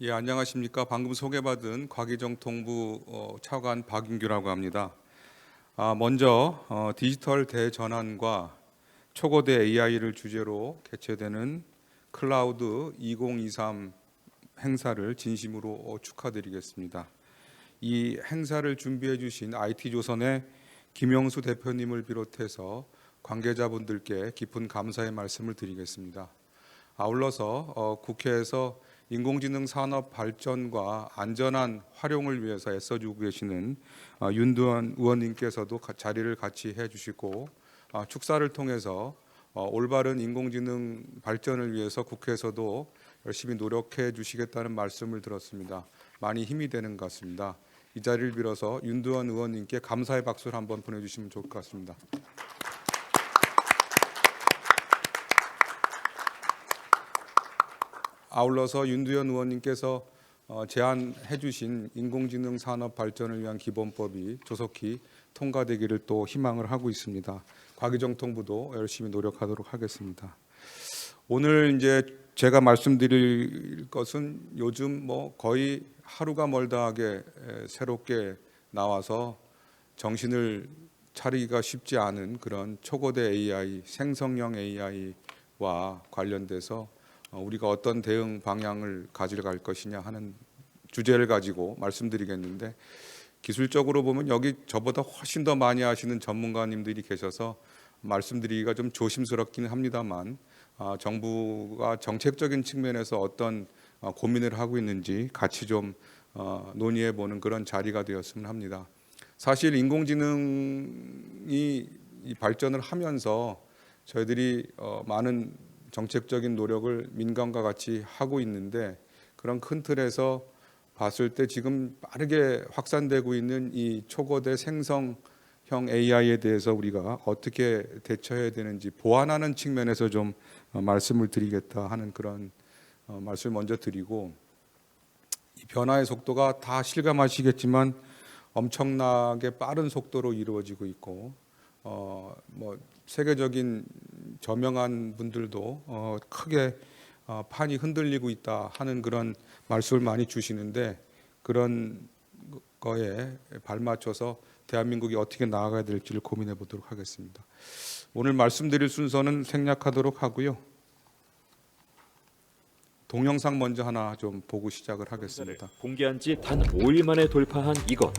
예, 안녕하십니까. 방금 소개받은 과기정통부 차관 박인규라고 합니다. 먼저 디지털 대전환과 초거대 AI를 주제로 개최되는 클라우드 2023 행사를 진심으로 축하드리겠습니다. 이 행사를 준비해 주신 IT조선의 김영수 대표님을 비롯해서 관계자분들께 깊은 감사의 말씀을 드리겠습니다. 아울러서 국회에서 인공지능 산업 발전과 안전한 활용을 위해서 애써주고 계시는 윤두원 의원님께서도 자리를 같이 해주시고 축사를 통해서 올바른 인공지능 발전을 위해서 국회에서도 열심히 노력해 주시겠다는 말씀을 들었습니다. 많이 힘이 되는 것 같습니다. 이 자리를 빌어서 윤두원 의원님께 감사의 박수를 한번 보내주시면 좋을 것 같습니다. 아울러서 윤두현 의원님께서 제안해 주신 인공지능 산업 발전을 위한 기본법이 조속히 통과되기를 또 희망을 하고 있습니다. 과기정통부도 열심히 노력하도록 하겠습니다. 오늘 이제 제가 말씀드릴 것은 요즘 거의 하루가 멀다 하게 새롭게 나와서 정신을 차리기가 쉽지 않은 그런 초거대 AI, 생성형 AI와 관련돼서 우리가 어떤 대응 방향을 가져갈 것이냐 하는 주제를 가지고 말씀드리겠는데, 기술적으로 보면 여기 저보다 훨씬 더 많이 하시는 전문가님들이 계셔서 말씀드리기가 좀 조심스럽긴 합니다만, 정부가 정책적인 측면에서 어떤 고민을 하고 있는지 같이 좀 논의해 보는 그런 자리가 되었으면 합니다. 사실 인공지능이 발전을 하면서 저희들이 많은 정책적인 노력을 민간과 같이 하고 있는데, 그런 큰 틀에서 봤을 때 지금 빠르게 확산되고 있는 이 초거대 생성형 AI에 대해서 우리가 어떻게 대처해야 되는지 보완하는 측면에서 좀 말씀을 드리겠다 하는 그런 말씀을 먼저 드리고, 이 변화의 속도가 다 실감하시겠지만 엄청나게 빠른 속도로 이루어지고 있고, 세계적인 저명한 분들도 크게 판이 흔들리고 있다 하는 그런 말씀을 많이 주시는데, 그런 거에 발맞춰서 대한민국이 어떻게 나아가야 될지를 고민해 보도록 하겠습니다. 오늘 말씀드릴 순서는 생략하도록 하고요. 동영상 먼저 하나 좀 보고 시작을 하겠습니다. 공개한 지 단 5일 만에 돌파한 이것,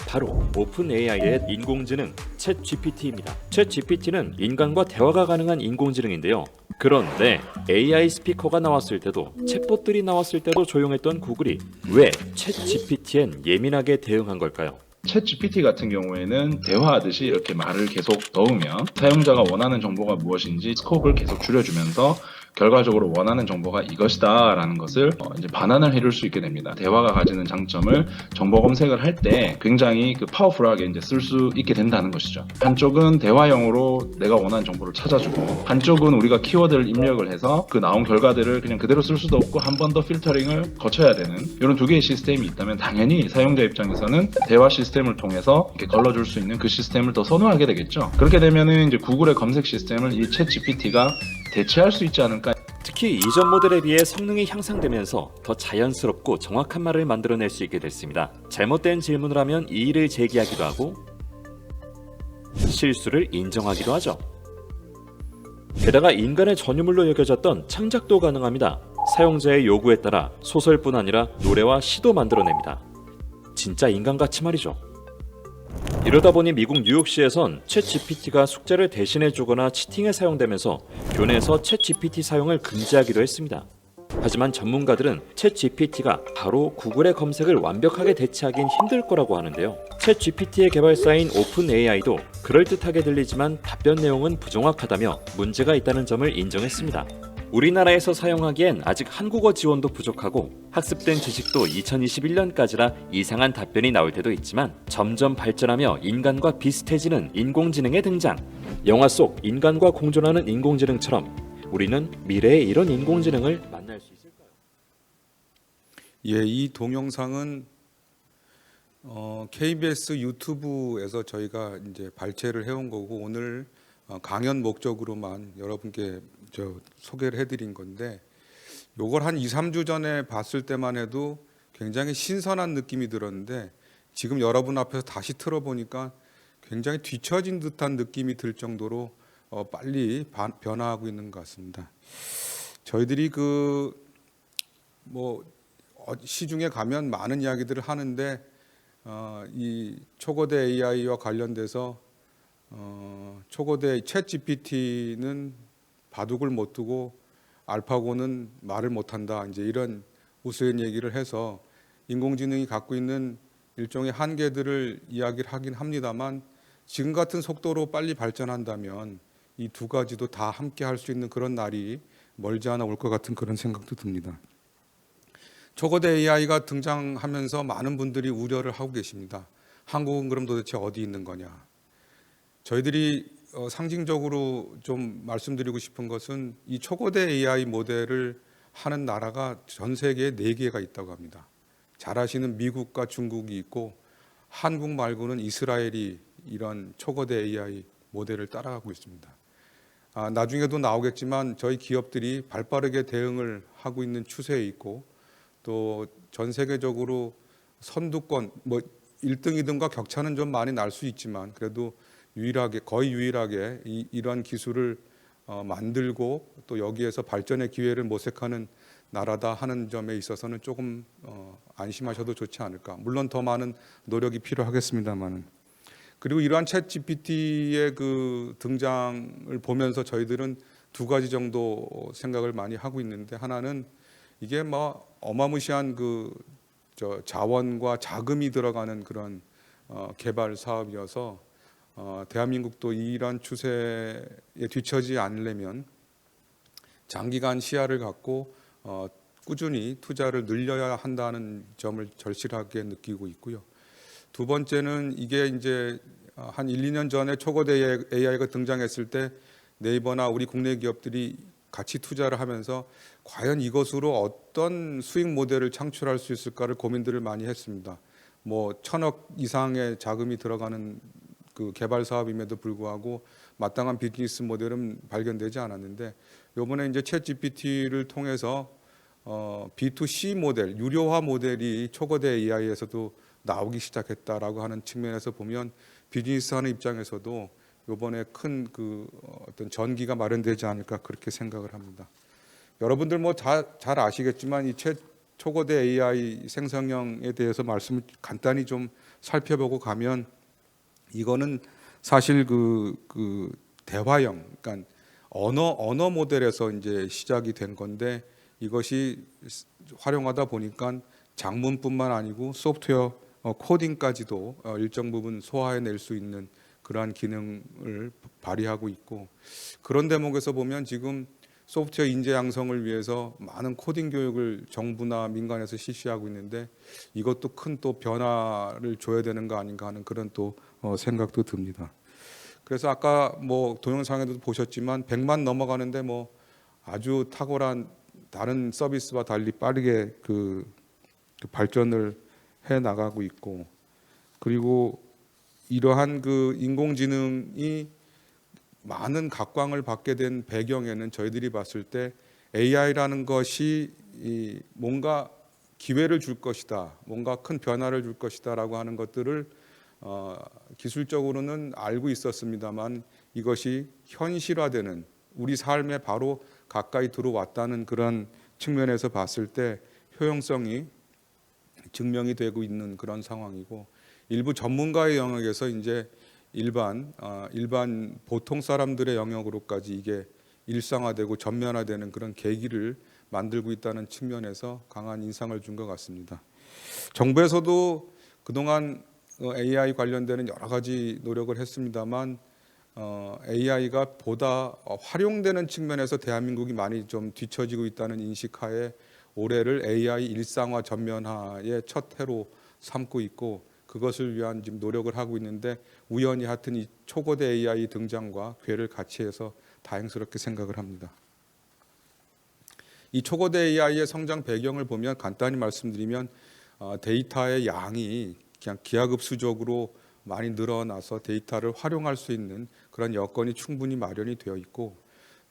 바로 오픈 AI의 인공지능 챗GPT입니다. 챗GPT는 인간과 대화가 가능한 인공지능인데요. 그런데 AI 스피커가 나왔을 때도, 챗봇들이 나왔을 때도 조용했던 구글이 왜 챗GPT엔 예민하게 대응한 걸까요? 챗GPT 같은 경우에는 대화하듯이 이렇게 말을 계속 넣으면 사용자가 원하는 정보가 무엇인지 스코프를 계속 줄여주면서 결과적으로 원하는 정보가 이것이다 라는 것을 이제 반환을 해줄 수 있게 됩니다. 대화가 가지는 장점을 정보 검색을 할 때 굉장히 파워풀하게 이제 쓸 수 있게 된다는 것이죠. 한쪽은 대화형으로 내가 원하는 정보를 찾아주고, 한쪽은 우리가 키워드를 입력을 해서 그 나온 결과들을 그냥 그대로 쓸 수도 없고 한 번 더 필터링을 거쳐야 되는 이런 두 개의 시스템이 있다면, 당연히 사용자 입장에서는 대화 시스템을 통해서 이렇게 걸러줄 수 있는 그 시스템을 더 선호하게 되겠죠. 그렇게 되면은 이제 구글의 검색 시스템을 이 챗GPT가 대체할 수 있지 않을까. 특히 이전 모델에 비해 성능이 향상되면서 더 자연스럽고 정확한 말을 만들어낼 수 있게 됐습니다. 잘못된 질문을 하면 이의를 제기하기도 하고 실수를 인정하기도 하죠. 게다가 인간의 전유물로 여겨졌던 창작도 가능합니다. 사용자의 요구에 따라 소설뿐 아니라 노래와 시도 만들어냅니다. 진짜 인간같이 말이죠. 이러다 보니 미국 뉴욕시에선 챗GPT가 숙제를 대신해주거나 치팅에 사용되면서 교내에서 챗GPT 사용을 금지하기도 했습니다. 하지만 전문가들은 챗GPT가 바로 구글의 검색을 완벽하게 대체하긴 힘들 거라고 하는데요. 챗GPT의 개발사인 오픈AI도 그럴듯하게 들리지만 답변 내용은 부정확하다며 문제가 있다는 점을 인정했습니다. 우리나라에서 사용하기엔 아직 한국어 지원도 부족하고 학습된 지식도 2021년까지라 이상한 답변이 나올 때도 있지만, 점점 발전하며 인간과 비슷해지는 인공지능의 등장. 영화 속 인간과 공존하는 인공지능처럼 우리는 미래의 이런 인공지능을 만날 수 있을까요? 예, 이 동영상은 KBS 유튜브에서 저희가 이제 발췌를 해온 거고, 오늘 강연 목적으로만 여러분께 소개를 해드린 건데, 요걸 한 2, 3주 전에 봤을 때만 해도 굉장히 신선한 느낌이 들었는데 지금 여러분 앞에서 다시 틀어보니까 굉장히 뒤처진 듯한 느낌이 들 정도로 빨리 변화하고 있는 것 같습니다. 저희들이 시중에 가면 많은 이야기들을 하는데 이 초거대 AI와 관련돼서 초거대 챗 GPT는 바둑을 못 두고 알파고는 말을 못한다. 이제 이런 우스갯 얘기를 해서 인공지능이 갖고 있는 일종의 한계들을 이야기를 하긴 합니다만 지금 같은 속도로 빨리 발전한다면 이 두 가지도 다 함께 할 수 있는 그런 날이 멀지 않아 올 것 같은 그런 생각도 듭니다. 초거대 AI가 등장하면서 많은 분들이 우려를 하고 계십니다. 한국은 그럼 도대체 어디 있는 거냐? 저희들이 상징적으로 좀 말씀드리고 싶은 것은 이 초거대 AI 모델을 하는 나라가 전 세계에 4개가 있다고 합니다. 잘 아시는 미국과 중국이 있고 한국 말고는 이스라엘이 이런 초거대 AI 모델을 따라가고 있습니다. 나중에도 나오겠지만 저희 기업들이 발빠르게 대응을 하고 있는 추세에 있고 또 전 세계적으로 선두권 1등, 2등과 격차는 좀 많이 날 수 있지만 그래도 거의 유일하게 이러한 기술을 만들고 또 여기에서 발전의 기회를 모색하는 나라다 하는 점에 있어서는 조금 안심하셔도 좋지 않을까. 물론 더 많은 노력이 필요하겠습니다만은. 그리고 이러한 챗 GPT의 그 등장을 보면서 저희들은 두 가지 정도 생각을 많이 하고 있는데 하나는 이게 어마무시한 자원과 자금이 들어가는 그런 개발 사업이어서 대한민국도 이런 추세에 뒤처지지 않으려면 장기간 시야를 갖고 꾸준히 투자를 늘려야 한다는 점을 절실하게 느끼고 있고요. 두 번째는 이게 이제 한 1, 2년 전에 초거대 AI가 등장했을 때 네이버나 우리 국내 기업들이 같이 투자를 하면서 과연 이것으로 어떤 수익 모델을 창출할 수 있을까를 고민들을 많이 했습니다. 1,000억 이상의 자금이 들어가는 그 개발 사업임에도 불구하고 마땅한 비즈니스 모델은 발견되지 않았는데 이번에 이제 챗 GPT를 통해서 B2C 모델, 유료화 모델이 초거대 AI에서도 나오기 시작했다라고 하는 측면에서 보면 비즈니스하는 입장에서도 이번에 큰 어떤 전기가 마련되지 않을까 그렇게 생각을 합니다. 여러분들 잘 아시겠지만 이 초거대 AI 생성형에 대해서 말씀을 간단히 좀 살펴보고 가면 이거는 사실 대화형, 그러니까 언어 모델에서 이제 시작이 된 건데 이것이 활용하다 보니까 장문뿐만 아니고 소프트웨어 코딩까지도 일정 부분 소화해낼 수 있는 그러한 기능을 발휘하고 있고 그런 대목에서 보면 지금 소프트웨어 인재 양성을 위해서 많은 코딩 교육을 정부나 민간에서 실시하고 있는데 이것도 큰 또 변화를 줘야 되는 거 아닌가 하는 그런 또 생각도 듭니다. 그래서 아까 동영상에도 보셨지만 100만 넘어가는데 아주 탁월한 다른 서비스와 달리 빠르게 그 발전을 해 나가고 있고 그리고 이러한 인공지능이 많은 각광을 받게 된 배경에는 저희들이 봤을 때 AI라는 것이 뭔가 기회를 줄 것이다, 뭔가 큰 변화를 줄 것이다라고 하는 것들을 기술적으로는 알고 있었습니다만 이것이 현실화되는 우리 삶에 바로 가까이 들어왔다는 그런 측면에서 봤을 때 효용성이 증명이 되고 있는 그런 상황이고 일부 전문가의 영역에서 이제 일반 보통 사람들의 영역으로까지 이게 일상화되고 전면화되는 그런 계기를 만들고 있다는 측면에서 강한 인상을 준 것 같습니다. 정부에서도 그동안 AI 관련되는 여러 가지 노력을 했습니다만 AI가 보다 활용되는 측면에서 대한민국이 많이 좀 뒤처지고 있다는 인식하에 올해를 AI 일상화 전면화의 첫 해로 삼고 있고 그것을 위한 지금 노력을 하고 있는데 우연히 하여튼 이 초거대 AI 등장과 궤를 같이 해서 다행스럽게 생각을 합니다. 이 초거대 AI의 성장 배경을 보면 간단히 말씀드리면 데이터의 양이 그냥 기하급수적으로 많이 늘어나서 데이터를 활용할 수 있는 그런 여건이 충분히 마련이 되어 있고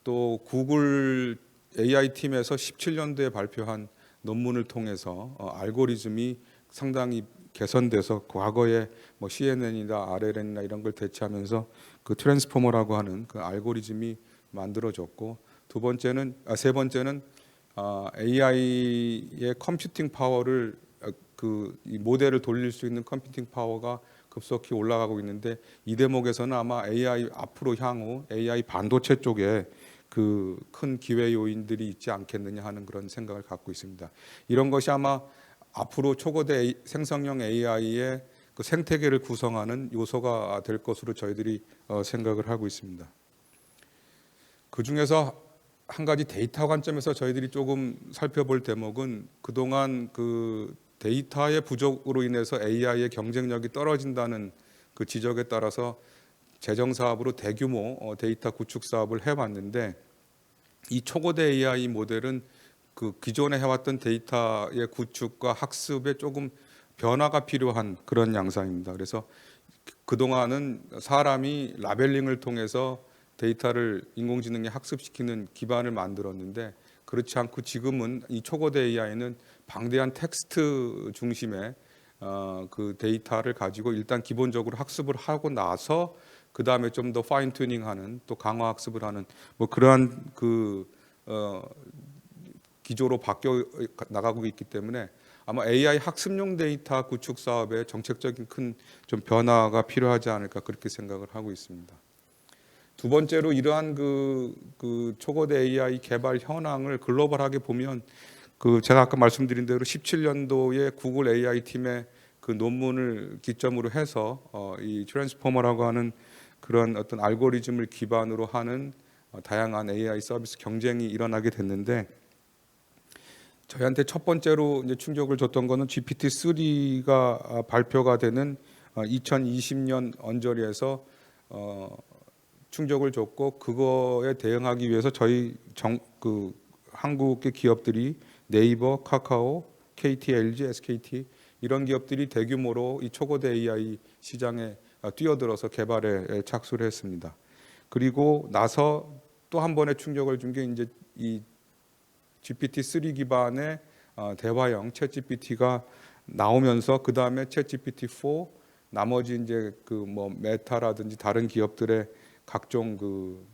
또 구글 AI 팀에서 17년도에 발표한 논문을 통해서 알고리즘이 상당히 개선돼서 과거에 뭐 CNN이나 RLN이나 이런 걸 대체하면서 그 트랜스포머라고 하는 그 알고리즘이 만들어졌고, 세 번째는 AI의 컴퓨팅 파워를 이 모델을 돌릴 수 있는 컴퓨팅 파워가 급속히 올라가고 있는데, 이 대목에서는 아마 AI 앞으로 향후 AI 반도체 쪽에 그 큰 기회 요인들이 있지 않겠느냐 하는 그런 생각을 갖고 있습니다. 이런 것이 아마 앞으로 초거대 생성형 AI의 그 생태계를 구성하는 요소가 될 것으로 저희들이 생각을 하고 있습니다. 그 중에서 한 가지 데이터 관점에서 저희들이 조금 살펴볼 대목은, 그동안 그 데이터의 부족으로 인해서 AI의 경쟁력이 떨어진다는 그 지적에 따라서 재정 사업으로 대규모 데이터 구축 사업을 해왔는데, 이 초거대 AI 모델은 그 기존에 해왔던 데이터의 구축과 학습에 조금 변화가 필요한 그런 양상입니다. 그래서 그동안은 사람이 라벨링을 통해서 데이터를 인공지능에 학습시키는 기반을 만들었는데, 그렇지 않고 지금은 이 초거대 AI는 방대한 텍스트 중심의 그 데이터를 가지고 일단 기본적으로 학습을 하고 나서 그 다음에 좀 더 파인 튜닝하는, 또 강화 학습을 하는 뭐 그러한 그 기조로 바뀌어 나가고 있기 때문에, 아마 AI 학습용 데이터 구축 사업에 정책적인 큰 좀 변화가 필요하지 않을까, 그렇게 생각을 하고 있습니다. 두 번째로, 이러한 그 초거대 AI 개발 현황을 글로벌하게 보면, 그 제가 아까 말씀드린 대로 17년도에 구글 AI 팀의 그 논문을 기점으로 해서 이 트랜스포머라고 하는 그런 어떤 알고리즘을 기반으로 하는 다양한 AI 서비스 경쟁이 일어나게 됐는데, 저희한테 첫 번째로 이제 충격을 줬던 거는 GPT-3가 발표가 되는 2020년 언저리에서 충격을 줬고, 그거에 대응하기 위해서 저희 한국의 기업들이 네이버, 카카오, KT, LG, SKT 이런 기업들이 대규모로 이 초거대 AI 시장에 뛰어들어서 개발에 착수를 했습니다. 그리고 나서 또 한 번의 충격을 준 게 이제 이 GPT-3 기반의 대화형 챗GPT가 나오면서, 그 다음에 챗GPT-4, 나머지 이제 그 뭐 메타라든지 다른 기업들의 각종 그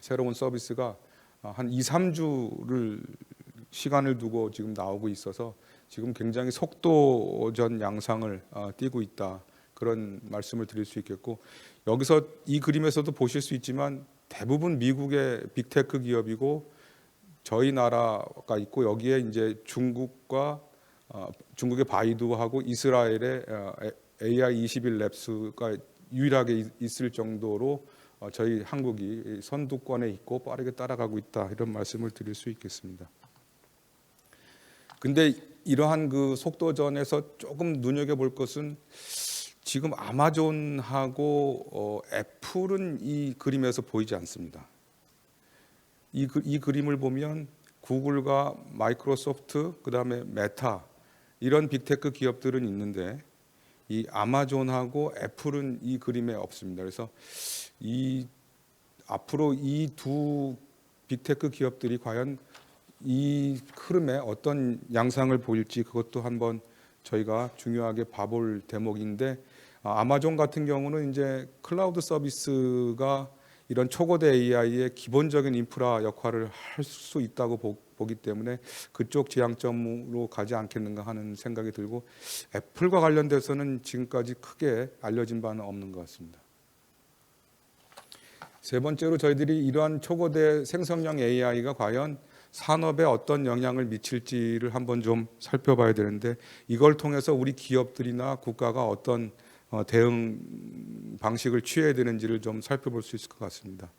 새로운 서비스가 한 2-3주를 시간을 두고 지금 나오고 있어서 지금 굉장히 속도전 양상을 띠고 있다, 그런 말씀을 드릴 수 있겠고, 여기서 이 그림에서도 보실 수 있지만 대부분 미국의 빅테크 기업이고 저희 나라가 있고, 여기에 이제 중국과 중국의 바이두하고 이스라엘의 AI21랩스가 유일하게 있을 정도로 저희 한국이 선두권에 있고 빠르게 따라가고 있다, 이런 말씀을 드릴 수 있겠습니다. 근데 이러한 그 속도전에서 조금 눈여겨볼 것은, 지금 아마존하고 애플은 이 그림에서 보이지 않습니다. 이 그림을 보면 구글과 마이크로소프트, 그다음에 메타 이런 빅테크 기업들은 있는데, 이 아마존하고 애플은 이 그림에 없습니다. 그래서 앞으로 이 두 빅테크 기업들이 과연 이 흐름에 어떤 양상을 보일지, 그것도 한번 저희가 중요하게 봐볼 대목인데, 아마존 같은 경우는 이제 클라우드 서비스가 이런 초거대 AI의 기본적인 인프라 역할을 할 수 있다고 보기 때문에 그쪽 지향점으로 가지 않겠는가 하는 생각이 들고, 애플과 관련돼서는 지금까지 크게 알려진 바는 없는 것 같습니다. 세 번째로, 저희들이 이러한 초거대 생성형 AI가 과연 산업에 어떤 영향을 미칠지를 한번 좀 살펴봐야 되는데, 이걸 통해서 우리 기업들이나 국가가 어떤 대응 방식을 취해야 되는지를 좀 살펴볼 수 있을 것 같습니다.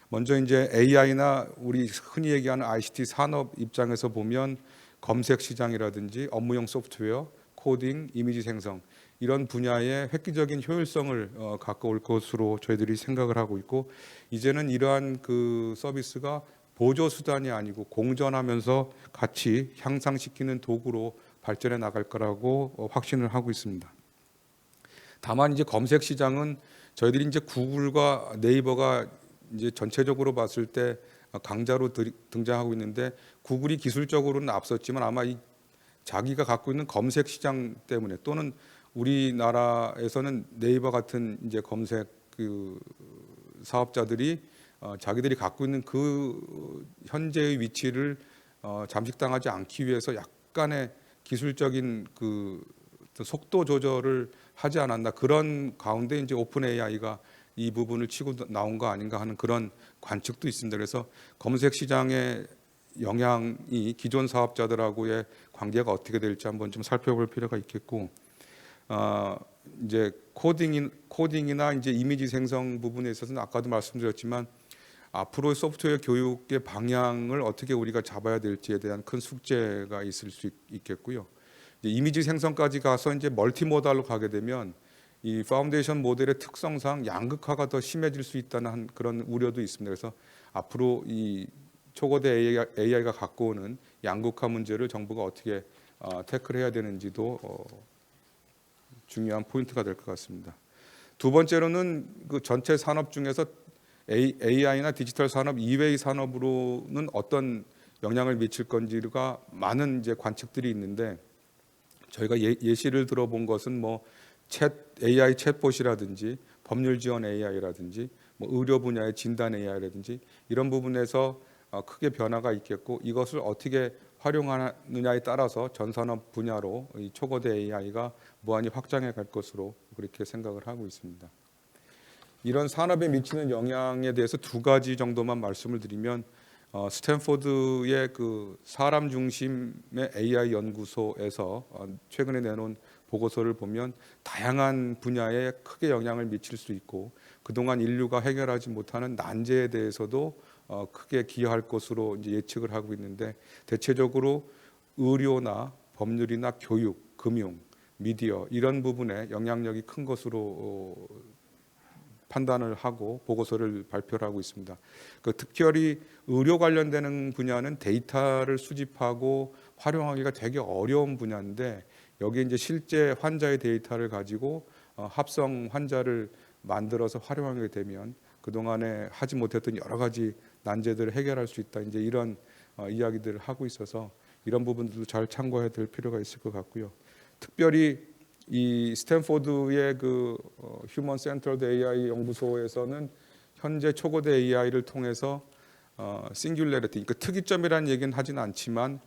먼저 이제 AI나 우리 흔히 얘기하는 ICT 산업 입장에서 보면, 검색 시장이라든지 업무용 소프트웨어, 코딩, 이미지 생성 이런 분야에 획기적인 효율성을 갖고 올 것으로 저희들이 생각을 하고 있고, 이제는 이러한 그 서비스가 보조 수단이 아니고 공존하면서 같이 향상시키는 도구로 발전해 나갈 거라고 확신을 하고 있습니다. 다만 이제 검색 시장은 저희들이 이제 구글과 네이버가 이제 전체적으로 봤을 때 강자로 등장하고 있는데 구글이 기술적으로는 앞섰지만 아마 이 자기가 갖고 있는 검색 시장 때문에 또는 우리나라에서는 네이버 같은 이제 검색 그 사업자들이 자기들이 갖고 있는 그 현재의 위치를 잠식당하지 않기 위해서 약간의 기술적인 그 속도 조절을 하지 않았나, 그런 가운데 이제 오픈 AI가 이 부분을 치고 나온 거 아닌가 하는 그런 관측도 있습니다. 그래서 검색 시장의 영향이 기존 사업자들하고의 관계가 어떻게 될지 한번 좀 살펴볼 필요가 있겠고, 이제 코딩이나 이제 이미지 생성 부분에 있어서는 아까도 말씀드렸지만 앞으로의 소프트웨어 교육의 방향을 어떻게 우리가 잡아야 될지에 대한 큰 숙제가 있을 수 있겠고요. 이제 이미지 생성까지 가서 이제 멀티모달로 가게 되면 이 파운데이션 모델의 특성상 양극화가 더 심해질 수 있다는 그런 우려도 있습니다. 그래서 앞으로 이 초거대 AI가 갖고 오는 양극화 문제를 정부가 어떻게 태클해야 되는지도 중요한 포인트가 될 것 같습니다. 두 번째로는 그 전체 산업 중에서 AI나 디지털 산업 이외의 산업으로는 어떤 영향을 미칠 건지가 많은 이제 관측들이 있는데, 저희가 예시를 들어본 것은 뭐 AI 챗봇이라든지 법률 지원 AI라든지 뭐 의료 분야의 진단 AI라든지 이런 부분에서 크게 변화가 있겠고, 이것을 어떻게 활용하느냐에 따라서 전 산업 분야로 이 초거대 AI가 무한히 확장해 갈 것으로 그렇게 생각을 하고 있습니다. 이런 산업에 미치는 영향에 대해서 두 가지 정도만 말씀을 드리면, 스탠포드의 그 사람 중심의 AI 연구소에서 최근에 내놓은 보고서를 보면 다양한 분야에 크게 영향을 미칠 수 있고, 그동안 인류가 해결하지 못하는 난제에 대해서도 크게 기여할 것으로 이제 예측을 하고 있는데, 대체적으로 의료나 법률이나 교육, 금융, 미디어 이런 부분에 영향력이 큰 것으로 판단을 하고 보고서를 발표를 하고 있습니다. 특별히 의료 관련되는 분야는 데이터를 수집하고 활용하기가 되게 어려운 분야인데, 여기에 이제 실제 환자의 데이터를 가지고 합성 환자를 만들어서 활용하게 되면 그동안에 하지 못했던 여러 가지 난제들을 해결할 수 있다, 이제 이런 이야기들을 하고 있어서 이런 부분들도 잘 참고해야 될 필요가 있을 것 같고요. 특별히 이 스탠포드의 그 휴먼 센터드 AI 연구소에서는 현재 초거대 AI를 통해서 싱귤레리티, 그러니까 특이점이라는 얘기는 하진 않지만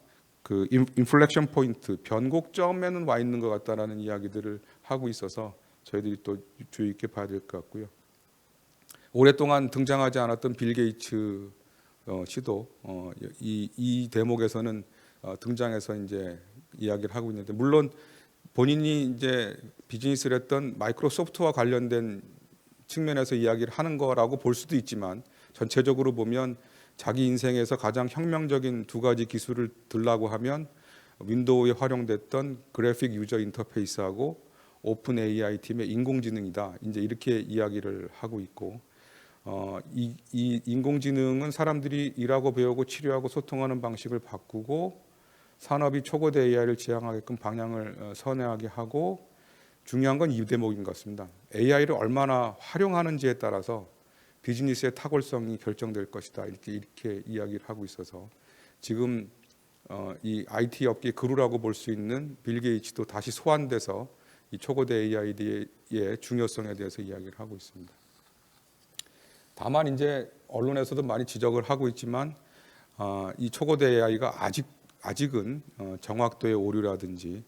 그 인플렉션 포인트, 변곡점에는 와 있는 것 같다라는 이야기들을 하고 있어서 저희들이 또 주의 있게 봐야 될 것 같고요. 오랫동안 등장하지 않았던 빌 게이츠 씨도 이 대목에서는 등장해서 이제 이야기를 하고 있는데, 물론 본인이 이제 비즈니스를 했던 마이크로소프트와 관련된 측면에서 이야기를 하는 거라고 볼 수도 있지만, 전체적으로 보면 자기 인생에서 가장 혁명적인 두 가지 기술을 들라고 하면 윈도우에 활용됐던 그래픽 유저 인터페이스하고 오픈 AI 팀의 인공지능이다, 이제 이렇게 이야기를 하고 있고, 이 인공지능은 사람들이 일하고 배우고 치료하고 소통하는 방식을 바꾸고 산업이 초거대 AI를 지향하게끔 방향을 선회하게 하고, 중요한 건 이 대목인 것 같습니다. AI를 얼마나 활용하는지에 따라서 비즈니스의 탁월성이 결정될 것이다, 이렇게 이야기를 하고 있어서 지금 이 IT 업계 그루라고 볼 수 있는 빌 게이츠도 다시 소환돼서 이 초거대 AI의 중요성에 대해서 이야기를 하고 있습니다. 다만 이제 언론에서도 많이 지적을 하고 있지만 이 초거대 AI가 아직은 정확도의 오류라든지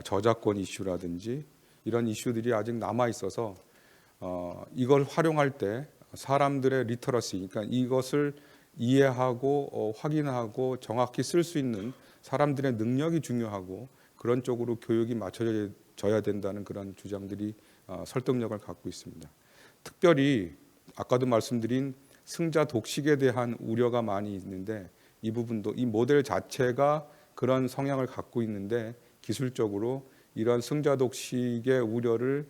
저작권 이슈라든지 이런 이슈들이 아직 남아 있어서 이걸 활용할 때 사람들의 리터러시, 그러니까 이것을 이해하고 확인하고 정확히 쓸 수 있는 사람들의 능력이 중요하고, 그런 쪽으로 교육이 맞춰져야 된다는 그런 주장들이 설득력을 갖고 있습니다. 특별히 아까도 말씀드린 승자 독식에 대한 우려가 많이 있는데, 이 부분도 이 모델 자체가 그런 성향을 갖고 있는데 기술적으로 이런 승자 독식의 우려를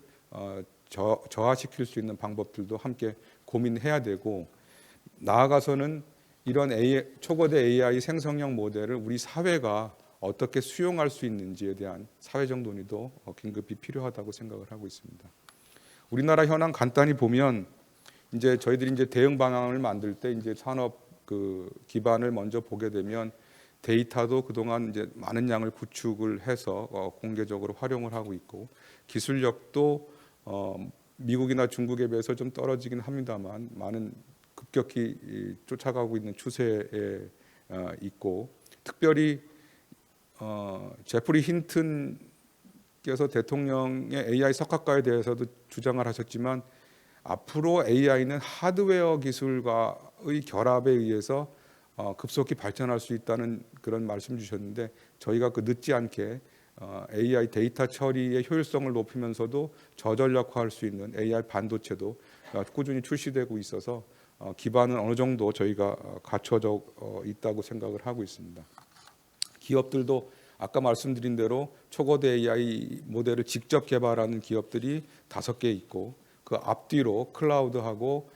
저하시킬 수 있는 방법들도 함께 고민해야 되고, 나아가서는 이런 초거대 AI 생성형 모델을 우리 사회가 어떻게 수용할 수 있는지에 대한 사회적 논의도 긴급히 필요하다고 생각을 하고 있습니다. 우리나라 현황 간단히 보면, 이제 저희들이 이제 대응 방향을 만들 때 이제 산업 그 기반을 먼저 보게 되면 데이터도 그동안 이제 많은 양을 구축을 해서 공개적으로 활용을 하고 있고 기술력도 미국이나 중국에 비해서 좀 떨어지긴 합니다만 많은 급격히 쫓아가고 있는 추세에 있고 특별히 제프리 힌튼께서 대통령의 AI 석학과에 대해서도 주장을 하셨지만 앞으로 AI는 하드웨어 기술과의 결합에 의해서 급속히 발전할 수 있다는 그런 말씀 주셨는데 저희가 그 늦지 않게 AI 데이터 처리의 효율성을 높이면서도 저전력화할 수 있는 AI 반도체도 꾸준히 출시되고 있어서 기반은 어느 정도 저희가 갖춰져 있다고 생각을 하고 있습니다. 기업들도 아까 말씀드린 대로 초거대 AI 모델을 직접 개발하는 기업들이 5개 있고 그 앞뒤로 클라우드하고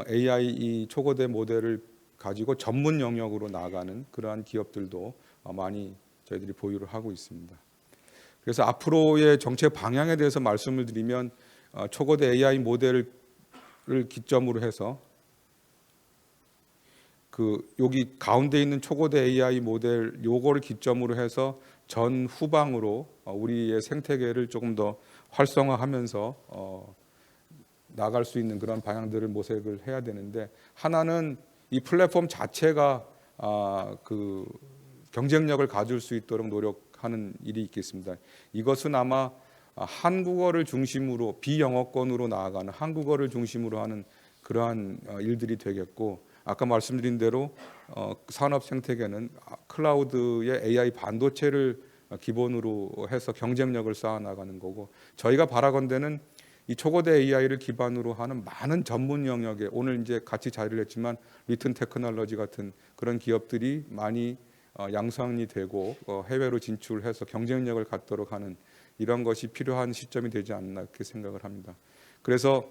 AI 이 초거대 모델을 가지고 전문 영역으로 나아가는 그러한 기업들도 많이 저희들이 보유를 하고 있습니다. 그래서 앞으로의 정책 방향에 대해서 말씀을 드리면 초거대 AI 모델을 기점으로 해서 그 여기 가운데 있는 초거대 AI 모델 요거를 기점으로 해서 전 후방으로 우리의 생태계를 조금 더 활성화하면서 나갈 수 있는 그런 방향들을 모색을 해야 되는데 하나는 이 플랫폼 자체가 그 경쟁력을 가질 수 있도록 노력하는 일이 있겠습니다. 이것은 아마 한국어를 중심으로 비영어권으로 나아가는 한국어를 중심으로 하는 그러한 일들이 되겠고 아까 말씀드린 대로 산업 생태계는 클라우드의 AI 반도체를 기본으로 해서 경쟁력을 쌓아 나가는 거고 저희가 바라건대는 이 초거대 AI를 기반으로 하는 많은 전문 영역에 오늘 이제 같이 자리를 했지만 리튼 테크놀로지 같은 그런 기업들이 많이 양성이 되고 해외로 진출해서 경쟁력을 갖도록 하는 이런 것이 필요한 시점이 되지 않나 이렇게 생각을 합니다. 그래서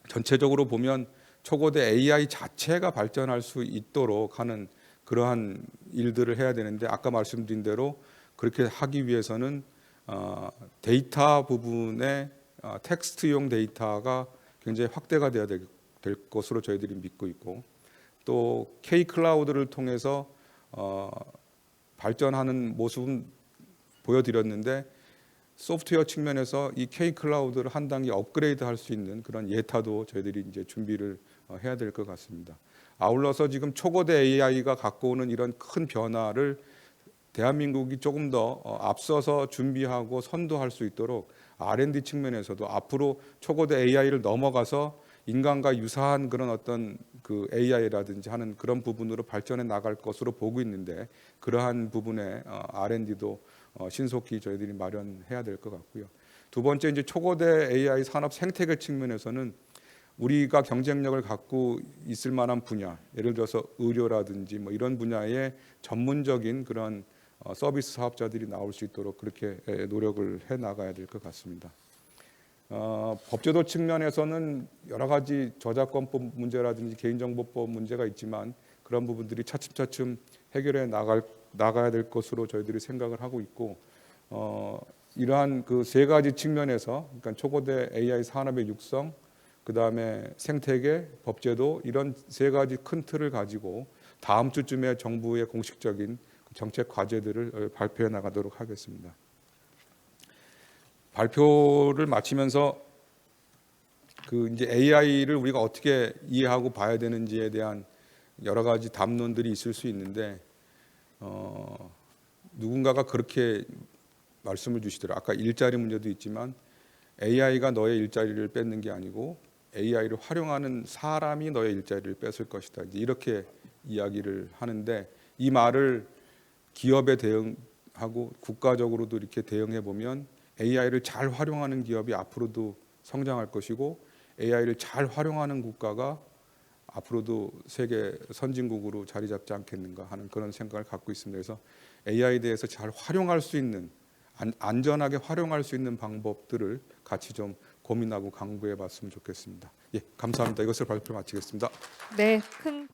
전체적으로 보면 초거대 AI 자체가 발전할 수 있도록 하는 그러한 일들을 해야 되는데 아까 말씀드린 대로 그렇게 하기 위해서는 데이터 부분에 텍스트용 데이터가 굉장히 확대가 돼야 될 것으로 저희들이 믿고 있고 또 K 클라우드를 통해서 발전하는 모습은 보여드렸는데 소프트웨어 측면에서 이 K 클라우드를 한 단계 업그레이드 할 수 있는 그런 예타도 저희들이 이제 준비를 해야 될 것 같습니다. 아울러서 지금 초거대 AI가 갖고 오는 이런 큰 변화를 대한민국이 조금 더 앞서서 준비하고 선도할 수 있도록 R&D 측면에서도 앞으로 초거대 AI를 넘어가서 인간과 유사한 그런 어떤 그 AI라든지 하는 그런 부분으로 발전해 나갈 것으로 보고 있는데 그러한 부분에 R&D도 신속히 저희들이 마련해야 될 것 같고요. 두 번째 이제 초거대 AI 산업 생태계 측면에서는 우리가 경쟁력을 갖고 있을 만한 분야, 예를 들어서 의료라든지 뭐 이런 분야의 전문적인 그런 서비스 사업자들이 나올 수 있도록 그렇게 노력을 해 나가야 될 것 같습니다. 법제도 측면에서는 여러 가지 저작권법 문제라든지 개인정보법 문제가 있지만 그런 부분들이 차츰차츰 해결해 나가야 될 것으로 저희들이 생각을 하고 있고 이러한 그 세 가지 측면에서 그러니까 초거대 AI 산업의 육성, 그 다음에 생태계, 법제도 이런 세 가지 큰 틀을 가지고 다음 주쯤에 정부의 공식적인 정책 과제들을 발표해 나가도록 하겠습니다. 발표를 마치면서 그 이제 AI를 우리가 어떻게 이해하고 봐야 되는지에 대한 여러 가지 담론들이 있을 수 있는데 누군가가 그렇게 말씀을 주시더라고요. 아까 일자리 문제도 있지만 AI가 너의 일자리를 뺏는 게 아니고 AI를 활용하는 사람이 너의 일자리를 뺏을 것이다. 이렇게 이야기를 하는데 이 말을 기업에 대응하고 국가적으로도 이렇게 대응해 보면 AI를 잘 활용하는 기업이 앞으로도 성장할 것이고 AI를 잘 활용하는 국가가 앞으로도 세계 선진국으로 자리 잡지 않겠는가 하는 그런 생각을 갖고 있습니다. 그래서 AI에 대해서 잘 활용할 수 있는 안전하게 활용할 수 있는 방법들을 같이 좀 고민하고 강구해 봤으면 좋겠습니다. 예, 감사합니다. 이것을 발표 마치겠습니다. 네, 큰